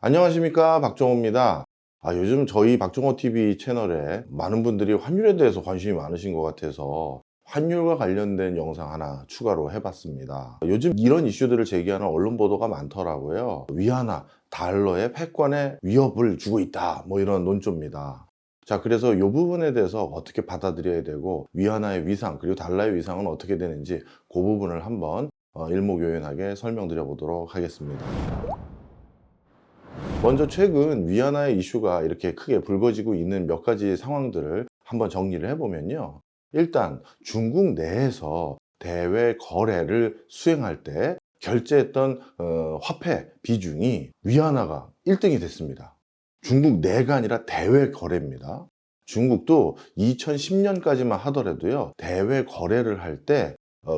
안녕하십니까, 박정호입니다. 요즘 저희 박정호 TV 채널에 많은 분들이 환율에 대해서 관심이 많으신 것 같아서 환율과 관련된 영상 하나 추가로 해봤습니다. 요즘 이런 이슈들을 제기하는 언론 보도가 많더라고요. 위안화, 달러의 패권에 위협을 주고 있다, 뭐 이런 논조입니다. 자, 그래서 이 부분에 대해서 어떻게 받아들여야 되고, 위안화의 위상, 그리고 달러의 위상은 어떻게 되는지 그 부분을 한번 일목요연하게 설명드려 보도록 하겠습니다. 먼저 최근 위안화의 이슈가 이렇게 크게 불거지고 있는 몇 가지 상황들을 한번 정리를 해보면요. 일단 중국 내에서 대외 거래를 수행할 때 결제했던 화폐 비중이 위안화가 1등이 됐습니다. 중국 내가 아니라 대외 거래입니다. 중국도 2010년까지만 하더라도요, 대외 거래를 할 때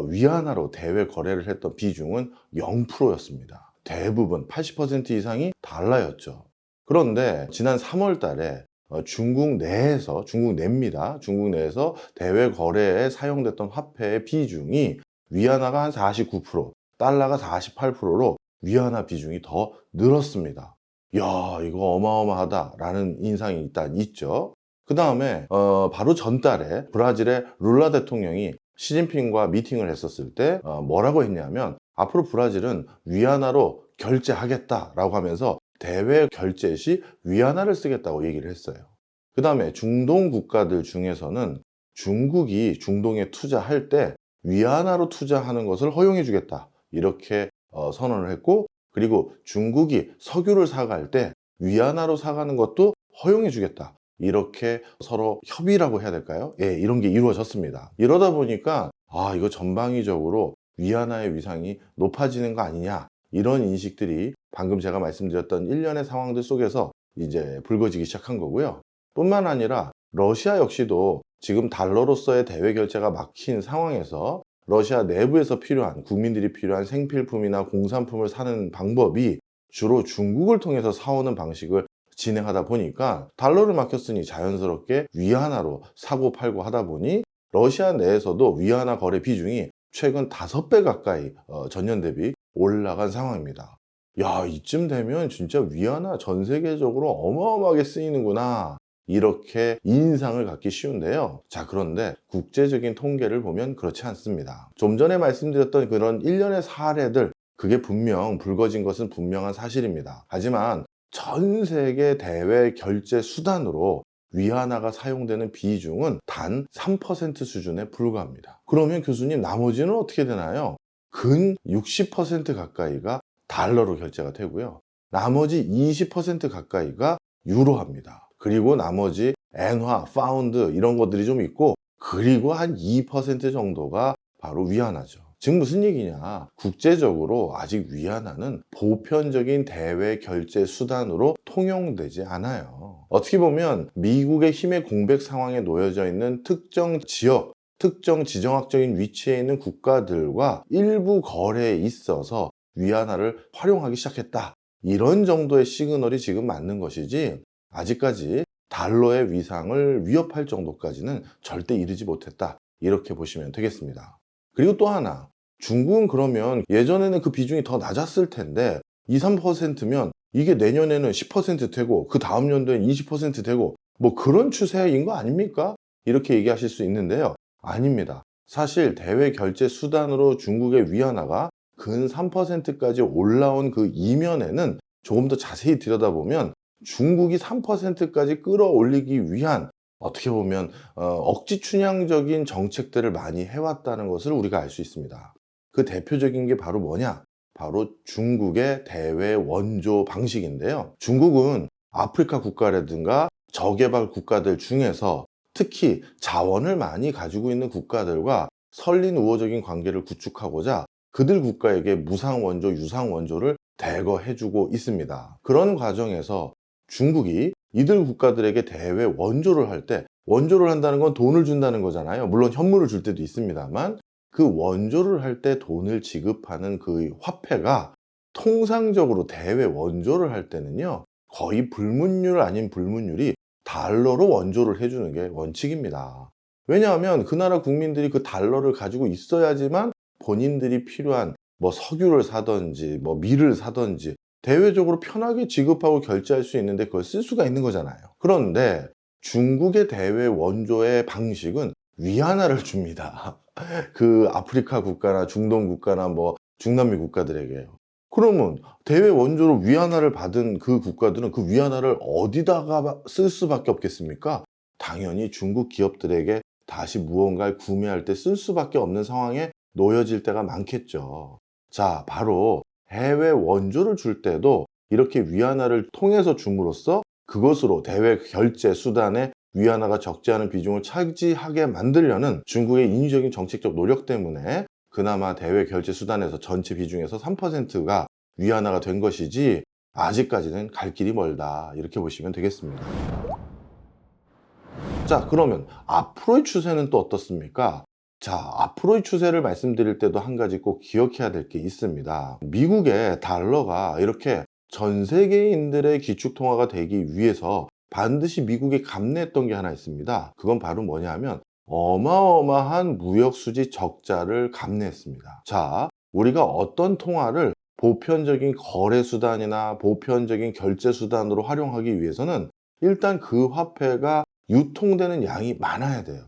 위안화로 대외 거래를 했던 비중은 0%였습니다. 대부분 80% 이상이 달러였죠. 그런데 지난 3월 달에 중국 내에서, 중국 내입니다. 중국 내에서 대외 거래에 사용됐던 화폐의 비중이 위안화가 한 49%, 달러가 48%로 위안화 비중이 더 늘었습니다. 이야, 이거 어마어마하다라는 인상이 일단 있죠. 그 다음에 바로 전달에 브라질의 룰라 대통령이 시진핑과 미팅을 했었을 때 뭐라고 했냐면, 앞으로 브라질은 위안화로 결제하겠다라고 하면서 대외 결제 시 위안화를 쓰겠다고 얘기를 했어요. 그 다음에 중동 국가들 중에서는 중국이 중동에 투자할 때 위안화로 투자하는 것을 허용해 주겠다, 이렇게 선언을 했고, 그리고 중국이 석유를 사갈 때 위안화로 사가는 것도 허용해 주겠다, 이렇게 서로 협의라고 해야 될까요? 예, 이런 게 이루어졌습니다. 이러다 보니까 이거 전방위적으로 위안화의 위상이 높아지는 거 아니냐, 이런 인식들이 방금 제가 말씀드렸던 일련의 상황들 속에서 이제 불거지기 시작한 거고요. 뿐만 아니라 러시아 역시도 지금 달러로서의 대외 결제가 막힌 상황에서 러시아 내부에서 필요한, 국민들이 필요한 생필품이나 공산품을 사는 방법이 주로 중국을 통해서 사오는 방식을 진행하다 보니까 달러를 막혔으니 자연스럽게 위안화로 사고 팔고 하다 보니 러시아 내에서도 위안화 거래 비중이 최근 5배 가까이 전년 대비 올라간 상황입니다. 야, 이쯤 되면 진짜 위안화 전 세계적으로 어마어마하게 쓰이는구나, 이렇게 인상을 갖기 쉬운데요. 자, 그런데 국제적인 통계를 보면 그렇지 않습니다. 좀 전에 말씀드렸던 그런 일련의 사례들, 그게 분명 불거진 것은 분명한 사실입니다. 하지만 전 세계 대외 결제 수단으로 위안화가 사용되는 비중은 단 3% 수준에 불과합니다. 그러면 교수님, 나머지는 어떻게 되나요? 근 60% 가까이가 달러로 결제가 되고요. 나머지 20% 가까이가 유로합니다. 그리고 나머지 엔화, 파운드 이런 것들이 좀 있고, 그리고 한 2% 정도가 바로 위안화죠. 즉 무슨 얘기냐, 국제적으로 아직 위안화는 보편적인 대외 결제 수단으로 통용되지 않아요. 어떻게 보면 미국의 힘의 공백 상황에 놓여져 있는 특정 지역, 특정 지정학적인 위치에 있는 국가들과 일부 거래에 있어서 위안화를 활용하기 시작했다, 이런 정도의 시그널이 지금 맞는 것이지, 아직까지 달러의 위상을 위협할 정도까지는 절대 이르지 못했다, 이렇게 보시면 되겠습니다. 그리고 또 하나, 중국은 그러면 예전에는 그 비중이 더 낮았을 텐데 2, 3%면 이게 내년에는 10% 되고 그 다음 연도엔 20% 되고 뭐 그런 추세인 거 아닙니까? 이렇게 얘기하실 수 있는데요. 아닙니다. 사실 대외 결제 수단으로 중국의 위안화가 근 3%까지 올라온 그 이면에는 조금 더 자세히 들여다보면 중국이 3%까지 끌어올리기 위한, 어떻게 보면 억지 춘향적인 정책들을 많이 해왔다는 것을 우리가 알 수 있습니다. 그 대표적인 게 바로 뭐냐? 바로 중국의 대외 원조 방식인데요. 중국은 아프리카 국가라든가 저개발 국가들 중에서 특히 자원을 많이 가지고 있는 국가들과 설린 우호적인 관계를 구축하고자 그들 국가에게 무상 원조, 유상 원조를 대거해주고 있습니다. 그런 과정에서 중국이 이들 국가들에게 대외 원조를 할 때, 원조를 한다는 건 돈을 준다는 거잖아요. 물론 현물을 줄 때도 있습니다만, 그 원조를 할 때 돈을 지급하는 그 화폐가 통상적으로 대외 원조를 할 때는요, 거의 불문율 아닌 불문율이 달러로 원조를 해주는 게 원칙입니다. 왜냐하면 그 나라 국민들이 그 달러를 가지고 있어야지만 본인들이 필요한 뭐 석유를 사든지 뭐 밀을 사든지 대외적으로 편하게 지급하고 결제할 수 있는데 그걸 쓸 수가 있는 거잖아요. 그런데 중국의 대외 원조의 방식은 위안화를 줍니다. 그 아프리카 국가나 중동 국가나 뭐 중남미 국가들에게요. 그러면 대외 원조로 위안화를 받은 그 국가들은 그 위안화를 어디다가 쓸 수밖에 없겠습니까? 당연히 중국 기업들에게 다시 무언가를 구매할 때 쓸 수밖에 없는 상황에 놓여질 때가 많겠죠. 자, 바로 해외 원조를 줄 때도 이렇게 위안화를 통해서 줌으로써 그것으로 대외 결제 수단에 위안화가 적지 않은 비중을 차지하게 만들려는 중국의 인위적인 정책적 노력 때문에 그나마 대외 결제 수단에서 전체 비중에서 3%가 위안화가 된 것이지, 아직까지는 갈 길이 멀다, 이렇게 보시면 되겠습니다. 자, 그러면 앞으로의 추세는 또 어떻습니까? 자, 앞으로의 추세를 말씀드릴 때도 한 가지 꼭 기억해야 될 게 있습니다. 미국의 달러가 이렇게 전 세계인들의 기축통화가 되기 위해서 반드시 미국이 감내했던 게 하나 있습니다. 그건 바로 뭐냐면 어마어마한 무역수지 적자를 감내했습니다. 자, 우리가 어떤 통화를 보편적인 거래수단이나 보편적인 결제수단으로 활용하기 위해서는 일단 그 화폐가 유통되는 양이 많아야 돼요.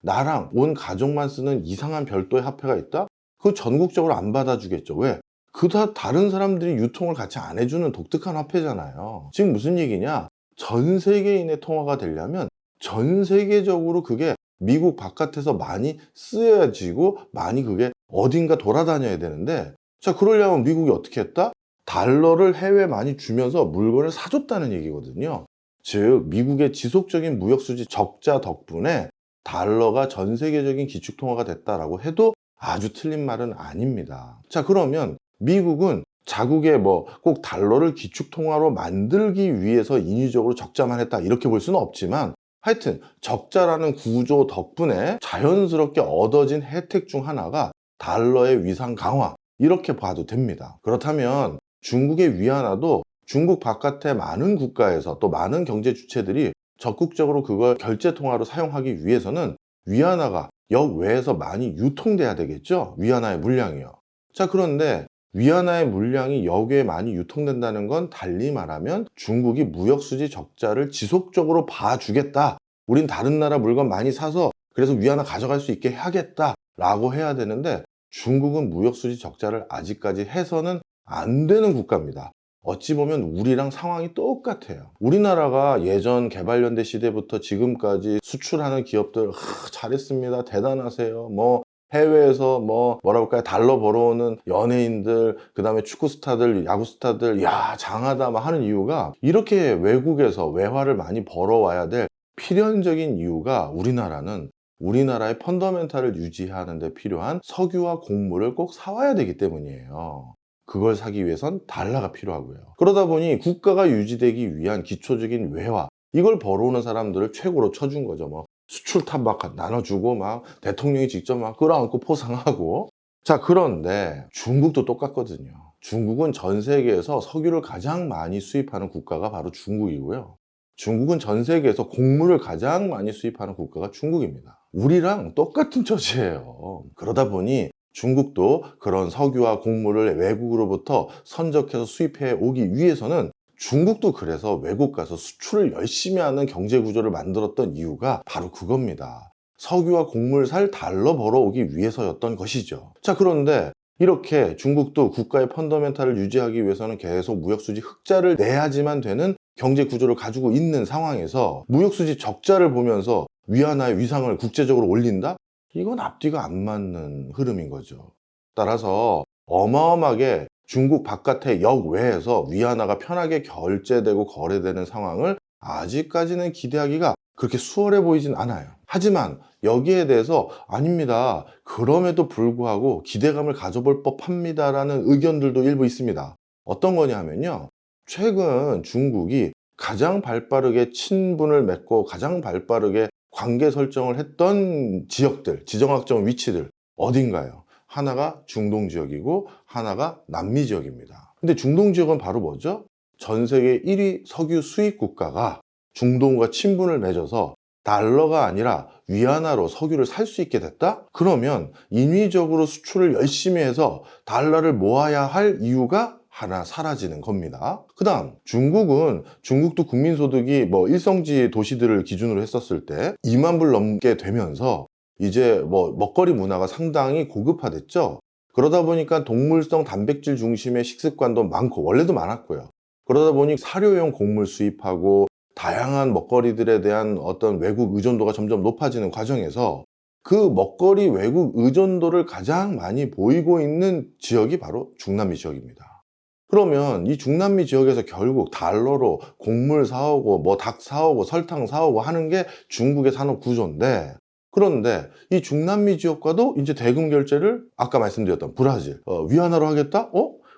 나랑 온 가족만 쓰는 이상한 별도의 화폐가 있다? 그거 전국적으로 안 받아주겠죠. 왜? 그 다른 사람들이 유통을 같이 안 해주는 독특한 화폐잖아요. 지금 무슨 얘기냐? 전 세계인의 통화가 되려면 전 세계적으로 그게 미국 바깥에서 많이 쓰여지고 많이 그게 어딘가 돌아다녀야 되는데, 자, 그러려면 미국이 어떻게 했다? 달러를 해외에 많이 주면서 물건을 사줬다는 얘기거든요. 즉 미국의 지속적인 무역수지 적자 덕분에 달러가 전 세계적인 기축통화가 됐다라고 해도 아주 틀린 말은 아닙니다. 자, 그러면 미국은 자국의 뭐 꼭 달러를 기축통화로 만들기 위해서 인위적으로 적자만 했다, 이렇게 볼 수는 없지만 하여튼 적자라는 구조 덕분에 자연스럽게 얻어진 혜택 중 하나가 달러의 위상 강화, 이렇게 봐도 됩니다. 그렇다면 중국의 위안화도 중국 바깥의 많은 국가에서 또 많은 경제 주체들이 적극적으로 그걸 결제 통화로 사용하기 위해서는 위안화가 역외에서 많이 유통돼야 되겠죠? 위안화의 물량이요. 자, 그런데 위안화의 물량이 역외에 많이 유통된다는 건 달리 말하면 중국이 무역수지 적자를 지속적으로 봐주겠다, 우린 다른 나라 물건 많이 사서 그래서 위안화 가져갈 수 있게 해야겠다 라고 해야 되는데, 중국은 무역수지 적자를 아직까지 해서는 안 되는 국가입니다. 어찌 보면 우리랑 상황이 똑같아요. 우리나라가 예전 개발연대 시대부터 지금까지 수출하는 기업들 잘했습니다, 대단하세요, 뭐 해외에서 뭐라고 할까요, 달러 벌어오는 연예인들, 그 다음에 축구 스타들, 야구 스타들, 야 장하다 막 하는 이유가, 이렇게 외국에서 외화를 많이 벌어와야 될 필연적인 이유가 우리나라는 우리나라의 펀더멘탈을 유지하는 데 필요한 석유와 곡물을 꼭 사와야 되기 때문이에요. 그걸 사기 위해선 달러가 필요하고요. 그러다 보니 국가가 유지되기 위한 기초적인 외화, 이걸 벌어오는 사람들을 최고로 쳐준 거죠. 뭐 수출탑 막 나눠주고 막 대통령이 직접 막 끌어안고 포상하고. 자, 그런데 중국도 똑같거든요. 중국은 전 세계에서 석유를 가장 많이 수입하는 국가가 바로 중국이고요. 중국은 전 세계에서 곡물을 가장 많이 수입하는 국가가 중국입니다. 우리랑 똑같은 처지예요. 그러다 보니 중국도 그런 석유와 곡물을 외국으로부터 선적해서 수입해 오기 위해서는, 중국도 그래서 외국 가서 수출을 열심히 하는 경제 구조를 만들었던 이유가 바로 그겁니다. 석유와 곡물 살 달러 벌어오기 위해서였던 것이죠. 자, 그런데 이렇게 중국도 국가의 펀더멘탈을 유지하기 위해서는 계속 무역수지 흑자를 내야지만 되는 경제 구조를 가지고 있는 상황에서 무역수지 적자를 보면서 위안화의 위상을 국제적으로 올린다? 이건 앞뒤가 안 맞는 흐름인 거죠. 따라서 어마어마하게 중국 바깥의 역외에서 위안화가 편하게 결제되고 거래되는 상황을 아직까지는 기대하기가 그렇게 수월해 보이진 않아요. 하지만 여기에 대해서 아닙니다, 그럼에도 불구하고 기대감을 가져볼 법합니다라는 의견들도 일부 있습니다. 어떤 거냐 하면요, 최근 중국이 가장 발빠르게 친분을 맺고 가장 발빠르게 관계 설정을 했던 지역들, 지정학적 위치들 어딘가요? 하나가 중동 지역이고 하나가 남미 지역입니다. 근데 중동 지역은 바로 뭐죠? 전 세계 1위 석유 수입 국가가 중동과 친분을 맺어서 달러가 아니라 위안화로 석유를 살 수 있게 됐다? 그러면 인위적으로 수출을 열심히 해서 달러를 모아야 할 이유가 하나 사라지는 겁니다. 그 다음 중국도 국민소득이 뭐 일성지 도시들을 기준으로 했었을 때 2만 불 넘게 되면서 이제 뭐 먹거리 문화가 상당히 고급화됐죠. 그러다 보니까 동물성 단백질 중심의 식습관도 많고 원래도 많았고요. 그러다 보니 사료용 곡물 수입하고 다양한 먹거리들에 대한 어떤 외국 의존도가 점점 높아지는 과정에서 그 먹거리 외국 의존도를 가장 많이 보이고 있는 지역이 바로 중남미 지역입니다. 그러면 이 중남미 지역에서 결국 달러로 곡물 사오고 뭐 닭 사오고 설탕 사오고 하는 게 중국의 산업 구조인데, 그런데 이 중남미 지역과도 이제 대금 결제를 아까 말씀드렸던 브라질, 위안화로 하겠다?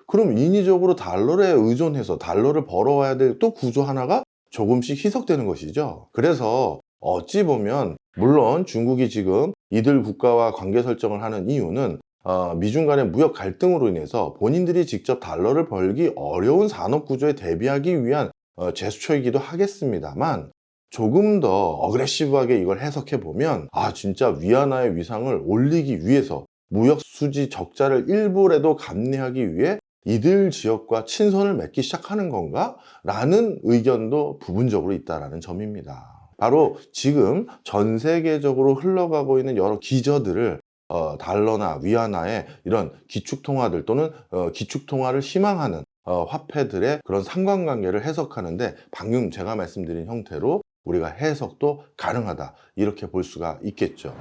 그럼 인위적으로 달러에 의존해서 달러를 벌어와야 될 또 구조 하나가 조금씩 희석되는 것이죠. 그래서 어찌 보면 물론 중국이 지금 이들 국가와 관계 설정을 하는 이유는 미중 간의 무역 갈등으로 인해서 본인들이 직접 달러를 벌기 어려운 산업 구조에 대비하기 위한 제스처이기도 하겠습니다만, 조금 더 어그레시브하게 이걸 해석해 보면 진짜 위안화의 위상을 올리기 위해서 무역 수지 적자를 일부라도 감내하기 위해 이들 지역과 친선을 맺기 시작하는 건가? 라는 의견도 부분적으로 있다는 점입니다. 바로 지금 전 세계적으로 흘러가고 있는 여러 기저들을 달러나 위안화의 이런 기축통화들 또는 기축통화를 희망하는 화폐들의 그런 상관관계를 해석하는데 방금 제가 말씀드린 형태로 우리가 해석도 가능하다, 이렇게 볼 수가 있겠죠.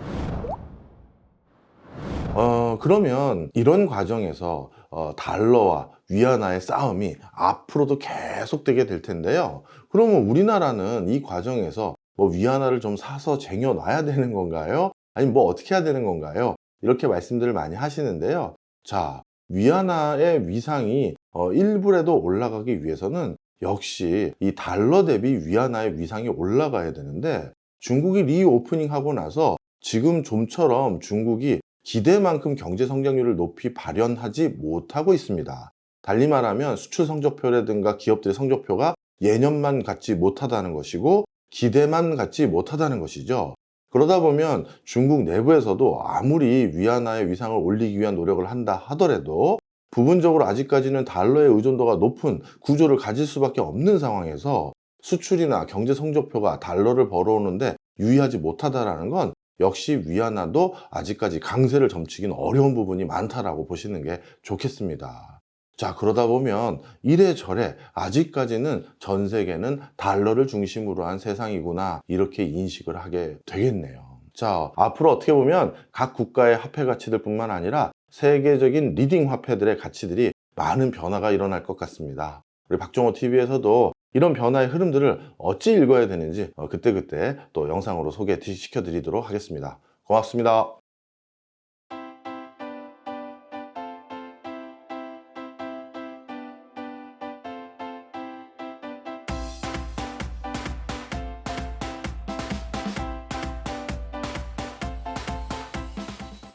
그러면 이런 과정에서 달러와 위안화의 싸움이 앞으로도 계속되게 될 텐데요. 그러면 우리나라는 이 과정에서 뭐 위안화를 좀 사서 쟁여놔야 되는 건가요? 아니면 뭐 어떻게 해야 되는 건가요? 이렇게 말씀들을 많이 하시는데요. 자, 위안화의 위상이 일부라도 올라가기 위해서는 역시 이 달러 대비 위안화의 위상이 올라가야 되는데, 중국이 리오프닝하고 나서 지금 좀처럼 중국이 기대만큼 경제 성장률을 높이 발현하지 못하고 있습니다. 달리 말하면 수출 성적표라든가 기업들의 성적표가 예년만 같지 못하다는 것이고 기대만 같지 못하다는 것이죠. 그러다 보면 중국 내부에서도 아무리 위안화의 위상을 올리기 위한 노력을 한다 하더라도 부분적으로 아직까지는 달러의 의존도가 높은 구조를 가질 수밖에 없는 상황에서 수출이나 경제 성적표가 달러를 벌어오는데 유의하지 못하다라는 건 역시 위안화도 아직까지 강세를 점치기는 어려운 부분이 많다라고 보시는 게 좋겠습니다. 자, 그러다 보면 이래저래 아직까지는 전 세계는 달러를 중심으로 한 세상이구나, 이렇게 인식을 하게 되겠네요. 자, 앞으로 어떻게 보면 각 국가의 화폐 가치들 뿐만 아니라 세계적인 리딩 화폐들의 가치들이 많은 변화가 일어날 것 같습니다. 우리 박종호 TV에서도 이런 변화의 흐름들을 어찌 읽어야 되는지 그때그때 또 영상으로 소개시켜 드리도록 하겠습니다. 고맙습니다.